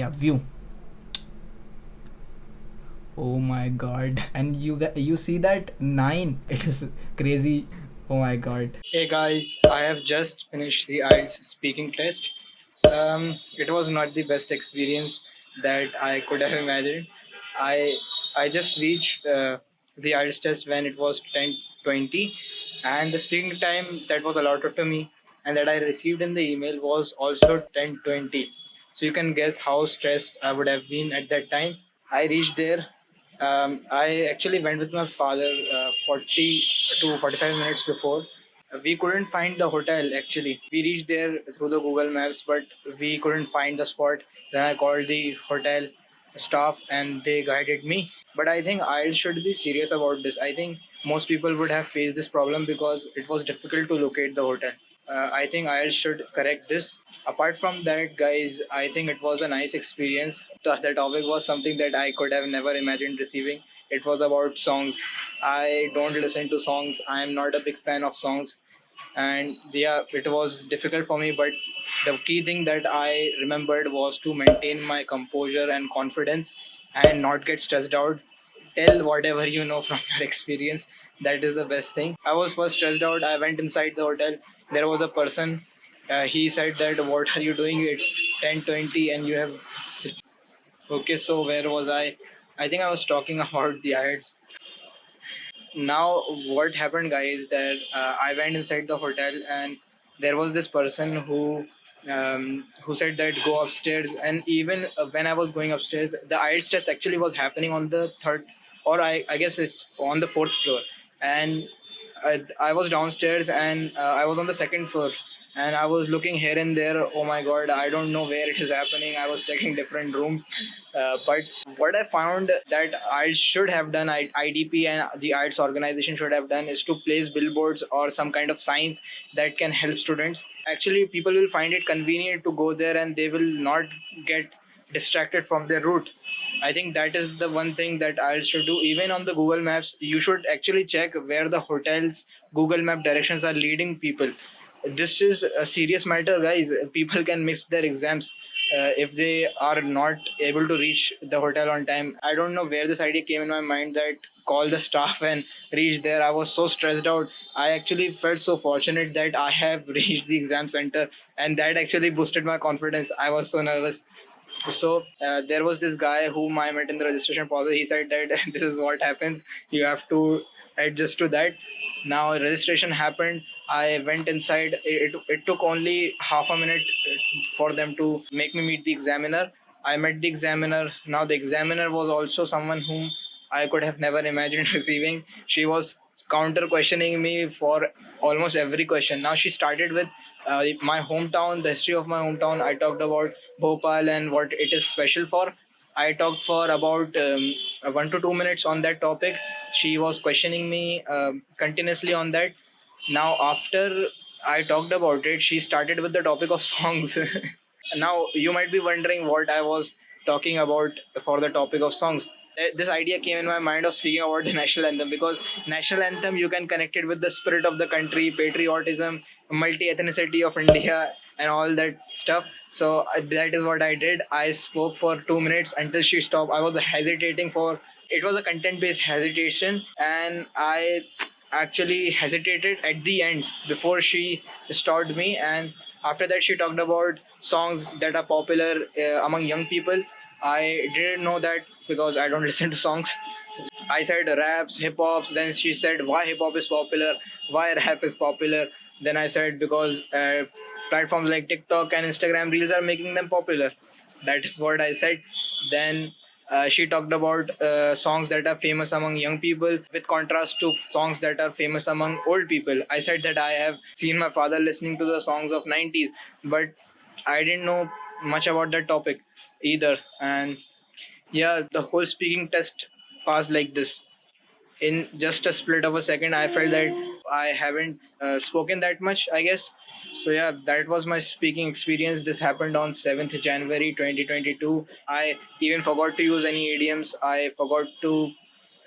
Yeah, view. Oh my god. And you see that 9, it is crazy. Oh my god. Hey guys, I have just finished the IELTS speaking test. It was not the best experience that I could have imagined. I I just reached the IELTS test when it was 10:20, and the speaking time that was allotted to me and that I received in the email was also 10:20. So you can guess how stressed I would have been at that time. I reached there. I actually went with my father 40 to 45 minutes before. We couldn't find the hotel actually. We reached there through the Google Maps, but we couldn't find the spot. Then I called the hotel staff and they guided me. But I think I should be serious about this. I think most people would have faced this problem because it was difficult to locate the hotel. I think I should correct this. Apart from that, guys, I think it was a nice experience. The topic was something that I could have never imagined receiving. It was about songs. I don't listen to songs. I am not a big fan of songs, and yeah, it was difficult for me. But the key thing that I remembered was to maintain my composure and confidence and not get stressed out. Tell whatever you know from your experience. That is the best thing. I was first stressed out. I went inside the hotel. There was a person. He said that, what are you doing? It's 10:20 and you have. Okay, so where was I think I was talking about the IELTS. Now what happened, guys, that I went inside the hotel and there was this person who said that go upstairs. And even when I was going upstairs, the IELTS test actually was happening on the third, or I guess it's on the fourth floor. And I was downstairs and I was on the second floor, and I was looking here and there. Oh my god, I don't know where it is happening. I was checking different rooms, but what I found that I should have done, IDP and the IELTS organization should have done, is to place billboards or some kind of signs that can help students. Actually, people will find it convenient to go there and they will not get distracted from their route. I think that is the one thing that I should do. Even on the Google Maps, you should actually check where the hotels Google Map directions are leading people. This is a serious matter, guys. People can miss their exams if they are not able to reach the hotel on time. I don't know where this idea came in my mind that call the staff and reach there. I was so stressed out. I actually felt so fortunate that I have reached the exam center, and that actually boosted my confidence. I was so nervous. So there was this guy whom I met in the registration process. He said that this is what happens. You have to adjust to that. Now registration happened. I went inside. It took only half a minute for them to make me meet the examiner. I met the examiner. Now the examiner was also someone whom I could have never imagined receiving. She was counter questioning me for almost every question. Now she started with my hometown, the history of my hometown. I talked about Bhopal and what it is special for. I talked for about 1 to 2 minutes on that topic. She was questioning me continuously on that. Now, after I talked about it, she started with the topic of songs. Now, you might be wondering what I was talking about for the topic of songs. This idea came in my mind of speaking about the national anthem, because national anthem you can connect it with the spirit of the country, patriotism, multi-ethnicity of India, and all that stuff. So that is what I did. I spoke for 2 minutes until she stopped. I was hesitating for. It was a content-based hesitation, and I actually hesitated at the end before she stopped me. And after that, she talked about songs that are popular among young people. I didn't know that because I don't listen to songs. I said raps, hip hops. Then she said why hip hop is popular, why rap is popular. Then I said because platforms like TikTok and Instagram Reels are making them popular. That is what I said. Then she talked about songs that are famous among young people with contrast to songs that are famous among old people. I said that I have seen my father listening to the songs of 90s, but I didn't know much about that topic either. And yeah, the whole speaking test passed like this. In just a split of a second, I felt that I haven't spoken that much, I guess. So yeah, that was my speaking experience. This happened on 7th January 2022. I even forgot to use any idioms. I forgot to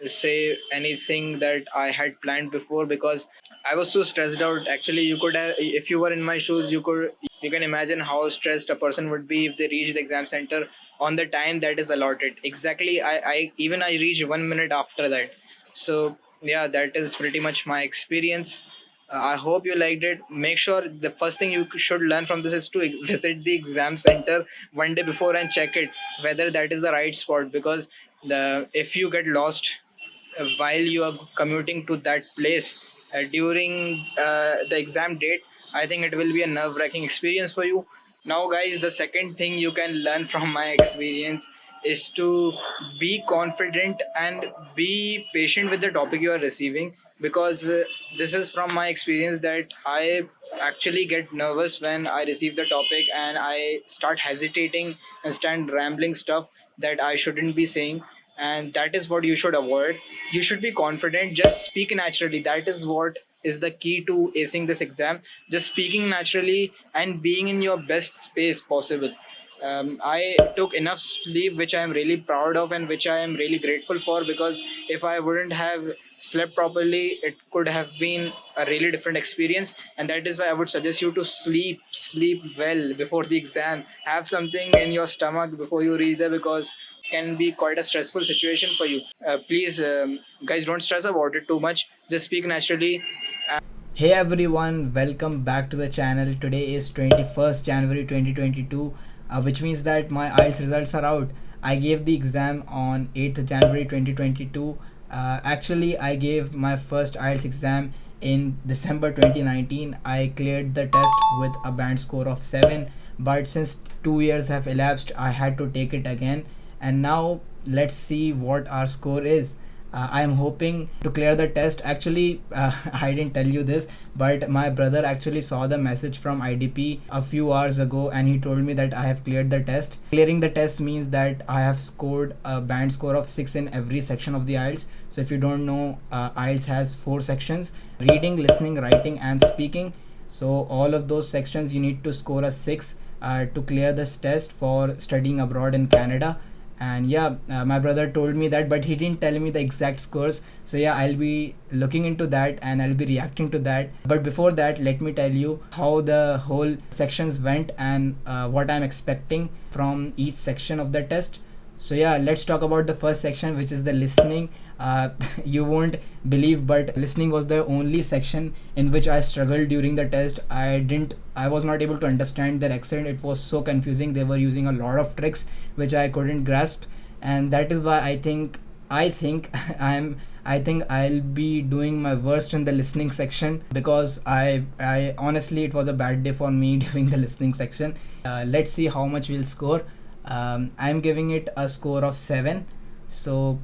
say anything that I had planned before because I was so stressed out. Actually, you could have, if you were in my shoes, you could You can imagine how stressed a person would be if they reach the exam center on the time that is allotted. Exactly, I reached 1 minute after that. So yeah, that is pretty much my experience. I hope you liked it. Make sure the first thing you should learn from this is to visit the exam center one day before and check it whether that is the right spot, because the if you get lost while you are commuting to that place during the exam date, I think it will be a nerve wracking experience for you. Now, guys, the second thing you can learn from my experience is to be confident and be patient with the topic you are receiving, because this is from my experience that I actually get nervous when I receive the topic and I start hesitating and start rambling stuff that I shouldn't be saying, and that is what you should avoid. You should be confident, just speak naturally. That is what is the key to acing this exam. Just speaking naturally and being in your best space possible. I took enough sleep, which I am really proud of and which I am really grateful for, because if I wouldn't have slept properly, it could have been a really different experience. And that is why I would suggest you to sleep well before the exam. Have something in your stomach before you reach there, because can be quite a stressful situation for you. Please, guys, don't stress about it too much. Just speak naturally. Hey everyone, welcome back to the channel. Today is 21st January 2022, which means that my IELTS results are out. I gave the exam on 8th January 2022. Actually, I gave my first IELTS exam in December 2019. I cleared the test with a band score of 7, but since 2 years have elapsed, I had to take it again. And now let's see what our score is. I am hoping to clear the test. Actually, I didn't tell you this, but my brother actually saw the message from IDP a few hours ago and he told me that I have cleared the test. Clearing the test means that I have scored a band score of 6 in every section of the IELTS. So if you don't know, IELTS has 4 sections: reading, listening, writing and speaking. So all of those sections you need to score a 6 to clear this test for studying abroad in Canada. And yeah, my brother told me that, but he didn't tell me the exact scores. So yeah, I'll be looking into that and I'll be reacting to that. But before that, let me tell you how the whole sections went and what I'm expecting from each section of the test. So yeah, let's talk about the first section, which is the listening. You won't believe, but listening was the only section in which I struggled during the test. I was not able to understand their accent. It was so confusing. They were using a lot of tricks which I couldn't grasp, and that is why I think I think I'll be doing my worst in the listening section, because I honestly, it was a bad day for me during the listening section. Let's see how much we'll score. I'm giving it a score of 7. So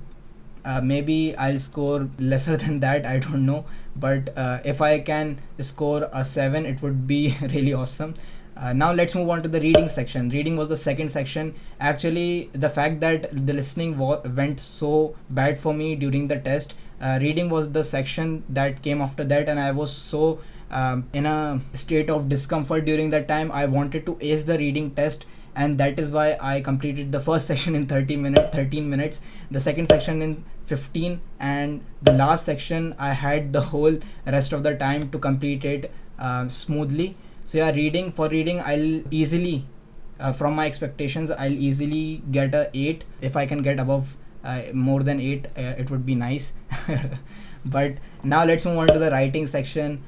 maybe I'll score lesser than that, I don't know, but if I can score a 7, it would be really awesome. Now let's move on to the reading section. Reading was the second section. Actually, the fact that the listening went so bad for me during the test, reading was the section that came after that, and I was so in a state of discomfort during that time. I wanted to ace the reading test, and that is why I completed the first section in 13 minutes, the second section in 15, and the last section I had the whole rest of the time to complete it smoothly. So yeah, reading I'll easily, from my expectations, I'll easily get a 8. If I can get above more than 8, it would be nice. But now let's move on to the writing section.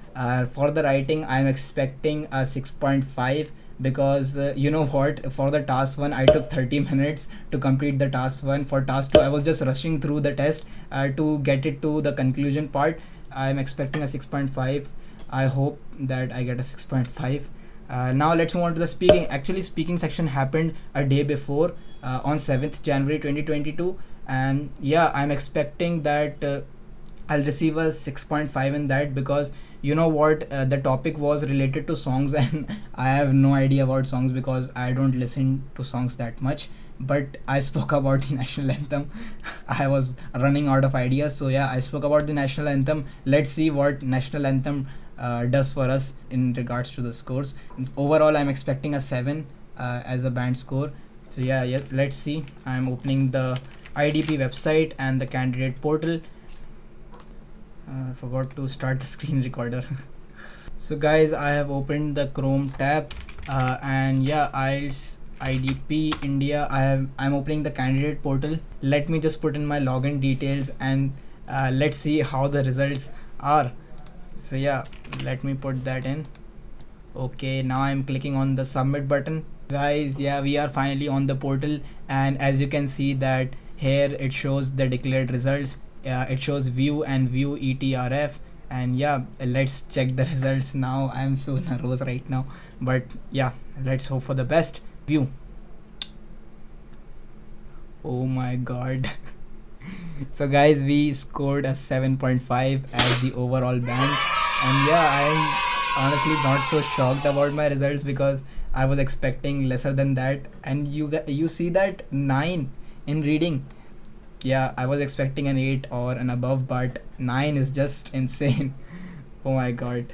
For the writing, I'm expecting a 6.5, because you know what, for the task 1 I took 30 minutes to complete the task 1. For task 2 I was just rushing through the test to get it to the conclusion part. I'm expecting a 6.5. I hope that I get a 6.5. Now let's move on to the speaking. Actually, speaking section happened a day before, on 7th January 2022, and yeah, I'm expecting that I'll receive a 6.5 in that, because you know what, the topic was related to songs and I have no idea about songs because I don't listen to songs that much. But I spoke about the national anthem. I was running out of ideas, so yeah, I spoke about the national anthem. Let's see what national anthem does for us in regards to the scores. Overall, I'm expecting a 7 as a band score. So yeah, let's see. I'm opening the IDP website and the candidate portal. I forgot to start the screen recorder. So guys, I have opened the Chrome tab And yeah, IELTS IDP India. I'm opening the candidate portal. Let me just put in my login details and let's see how the results are. So yeah, let me put that in. Okay, now I'm clicking on the submit button. Guys, yeah, we are finally on the portal, and as you can see that here it shows the declared results. It shows view and view ETRF, and yeah, let's check the results now. I'm so nervous right now, but yeah, let's hope for the best. View. Oh my god. So guys, we scored a 7.5 as the overall band, and yeah, I'm honestly not so shocked about my results because I was expecting lesser than that. And you see that 9 in reading. Yeah, I was expecting an 8 or an above, but 9 is just insane. Oh my god,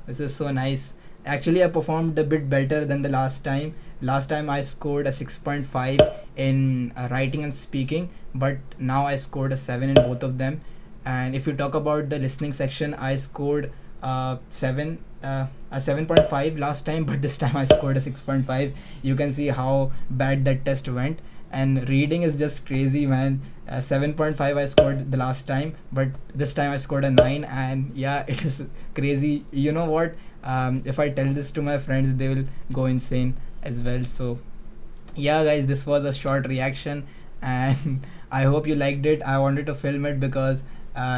this is so nice. Actually, I performed a bit better than the last time. Last time I scored a 6.5 in writing and speaking, but now I scored a 7 in both of them. And if you talk about the listening section, I scored 7.5 last time, but this time I scored a 6.5. You can see how bad that test went. And reading is just crazy, man. 7.5 I scored the last time, but this time I scored a 9, and yeah, it is crazy. You know what? If I tell this to my friends, they will go insane as well. So yeah, guys, this was a short reaction, and I hope you liked it. I wanted to film it because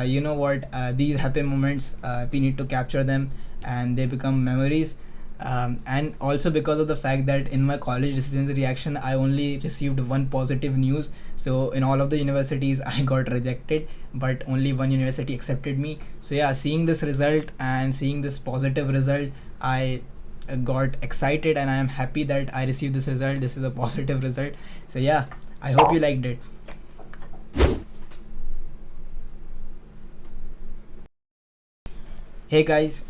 you know what, these happy moments, we need to capture them and they become memories. And also because of the fact that in my college decisions reaction I only received one positive news. So in all of the universities I got rejected, but only one university accepted me. So yeah, seeing this result and seeing this positive result, I got excited, and I am happy that I received this result. This is a positive result. So yeah, I hope you liked it. Hey guys,